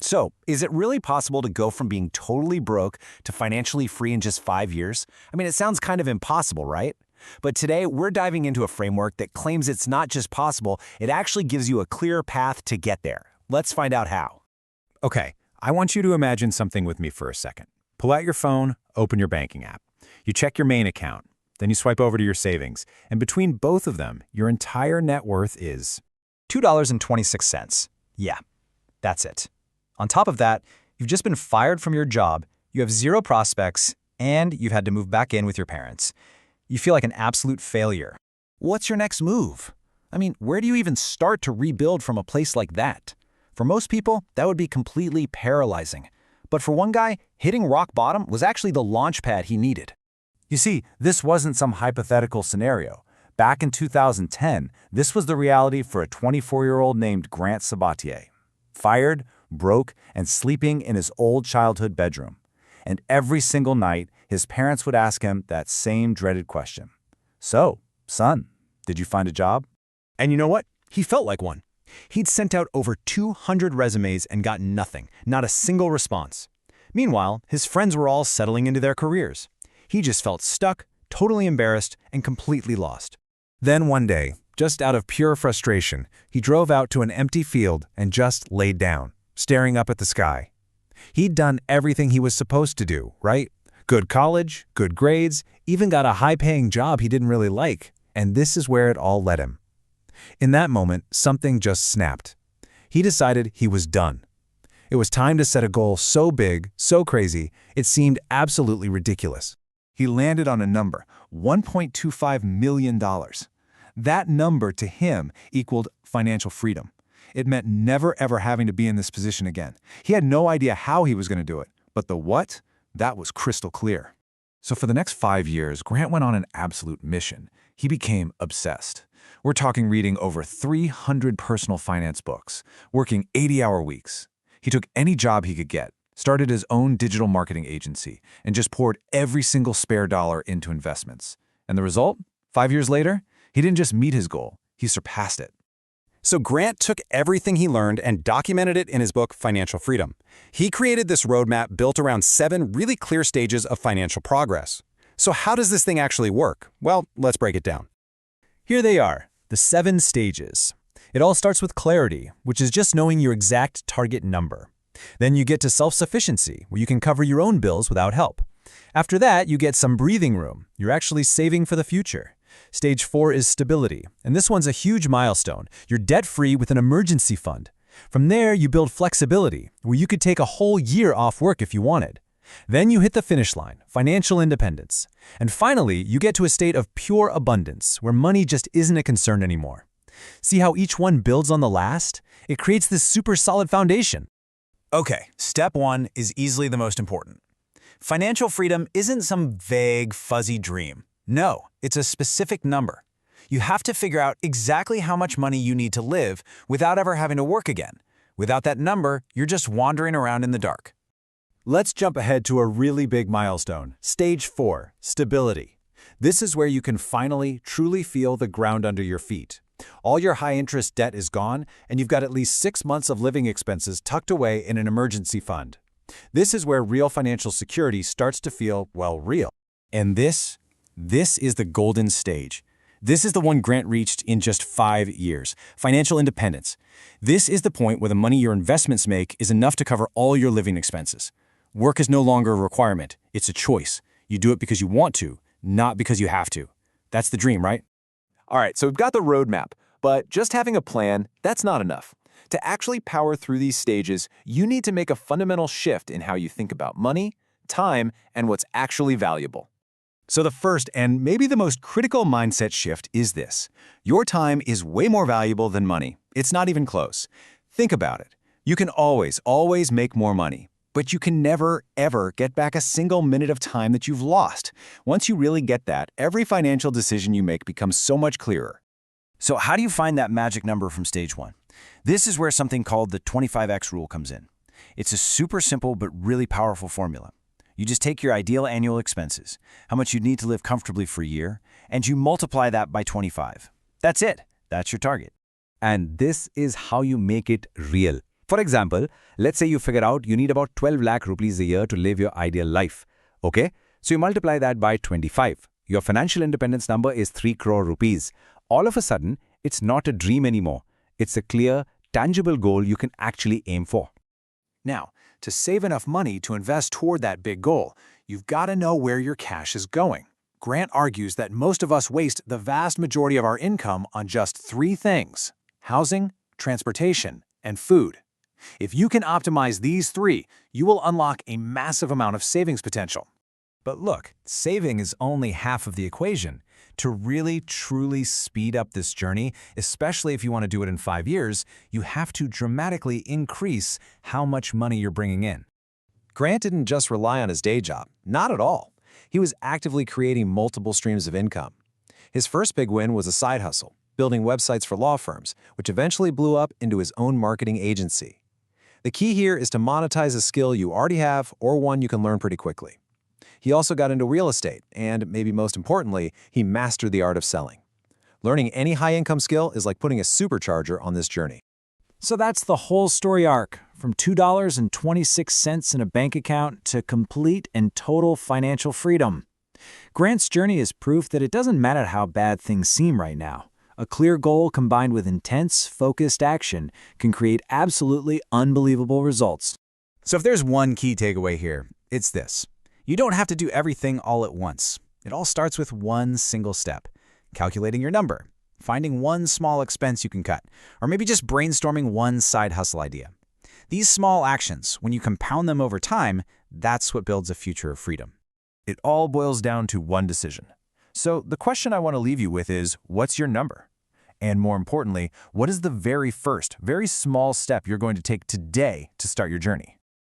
So, is it really possible to go from being totally broke to financially free in just 5 years? I mean, it sounds kind of impossible, right? But today, we're diving into a framework that claims it's not just possible, it actually gives you a clear path to get there. Let's find out how. Okay, I want you to imagine something with me for a second. Pull out your phone, open your banking app. You check your main account, then you swipe over to your savings, and between both of them, your entire net worth is $2.26. Yeah, that's it. On top of that, you've just been fired from your job, you have zero prospects, and you've had to move back in with your parents. You feel like an absolute failure. What's your next move? I mean, where do you even start to rebuild from a place like that? For most people, that would be completely paralyzing. But for one guy, hitting rock bottom was actually the launch pad he needed. You see, this wasn't some hypothetical scenario. Back in 2010, this was the reality for a 24-year-old named Grant Sabatier. Fired, broke, and sleeping in his old childhood bedroom. And every single night, his parents would ask him that same dreaded question. So, son, did you find a job? And you know what? He felt like one. He'd sent out over 200 resumes and got nothing, not a single response. Meanwhile, his friends were all settling into their careers. He just felt stuck, totally embarrassed, and completely lost. Then one day, just out of pure frustration, he drove out to an empty field and just laid down, staring up at the sky. He'd done everything he was supposed to do, right? Good college, good grades, even got a high-paying job he didn't really like, and this is where it all led him. In that moment, something just snapped. He decided he was done. It was time to set a goal so big, so crazy, it seemed absolutely ridiculous. He landed on a number, $1.25 million. That number to him equaled financial freedom. It meant never ever having to be in this position again. He had no idea how he was going to do it, but the what, that was crystal clear. So for the next 5 years, Grant went on an absolute mission. He became obsessed. We're talking reading over 300 personal finance books, working 80-hour weeks. He took any job he could get, started his own digital marketing agency, and just poured every single spare dollar into investments. And the result? 5 years later, he didn't just meet his goal, he surpassed it. So Grant took everything he learned and documented it in his book, Financial Freedom. He created this roadmap built around 7 really clear stages of financial progress. So how does this thing actually work? Well, let's break it down. Here they are, the 7 stages. It all starts with clarity, which is just knowing your exact target number. Then you get to self-sufficiency, where you can cover your own bills without help. After that, you get some breathing room. You're actually saving for the future. Stage 4 is stability, and this one's a huge milestone. You're debt-free with an emergency fund. From there, you build flexibility, where you could take a whole year off work if you wanted. Then you hit the finish line, financial independence. And finally, you get to a state of pure abundance, where money just isn't a concern anymore. See how each one builds on the last? It creates this super solid foundation. Okay, step 1 is easily the most important. Financial freedom isn't some vague, fuzzy dream. No, it's a specific number. You have to figure out exactly how much money you need to live without ever having to work again. Without that number, you're just wandering around in the dark. Let's jump ahead to a really big milestone, Stage 4, stability. This is where you can finally, truly feel the ground under your feet. All your high-interest debt is gone, and you've got at least 6 months of living expenses tucked away in an emergency fund. This is where real financial security starts to feel, well, real. And this is the golden stage. This is the one Grant reached in just 5 years, financial independence. This is the point where the money your investments make is enough to cover all your living expenses. Work is no longer a requirement, it's a choice. You do it because you want to, not because you have to. That's the dream, right? All right, so we've got the roadmap, but just having a plan, that's not enough. To actually power through these stages, you need to make a fundamental shift in how you think about money, time, and what's actually valuable. So the first and maybe the most critical mindset shift is this. Your time is way more valuable than money. It's not even close. Think about it. You can always make more money, but you can never, ever get back a single minute of time that you've lost. Once you really get that, every financial decision you make becomes so much clearer. So how do you find that magic number from stage 1? This is where something called the 25x rule comes in. It's a super simple but really powerful formula. You just take your ideal annual expenses, how much you'd need to live comfortably for a year, and you multiply that by 25. That's it. That's your target. And this is how you make it real. For example, let's say you figure out you need about 12 lakh rupees a year to live your ideal life. Okay? So you multiply that by 25. Your financial independence number is 3 crore rupees. All of a sudden, it's not a dream anymore. It's a clear, tangible goal you can actually aim for. Now, to save enough money to invest toward that big goal, you've got to know where your cash is going. Grant argues that most of us waste the vast majority of our income on just 3 things: housing, transportation, and food. If you can optimize these 3, you will unlock a massive amount of savings potential. But look, saving is only half of the equation. To really, truly speed up this journey, especially if you want to do it in 5 years, you have to dramatically increase how much money you're bringing in. Grant didn't just rely on his day job. Not at all. He was actively creating multiple streams of income. His first big win was a side hustle, building websites for law firms, which eventually blew up into his own marketing agency. The key here is to monetize a skill you already have or one you can learn pretty quickly. He also got into real estate, and maybe most importantly, he mastered the art of selling. Learning any high-income skill is like putting a supercharger on this journey. So that's the whole story arc, from $2.26 in a bank account to complete and total financial freedom. Grant's journey is proof that it doesn't matter how bad things seem right now. A clear goal combined with intense, focused action can create absolutely unbelievable results. So if there's one key takeaway here, it's this. You don't have to do everything all at once. It all starts with one single step: calculating your number, finding one small expense you can cut, or maybe just brainstorming one side hustle idea. These small actions, when you compound them over time, that's what builds a future of freedom. It all boils down to one decision. So the question I want to leave you with is, what's your number? And more importantly, what is the very first, very small step you're going to take today to start your journey?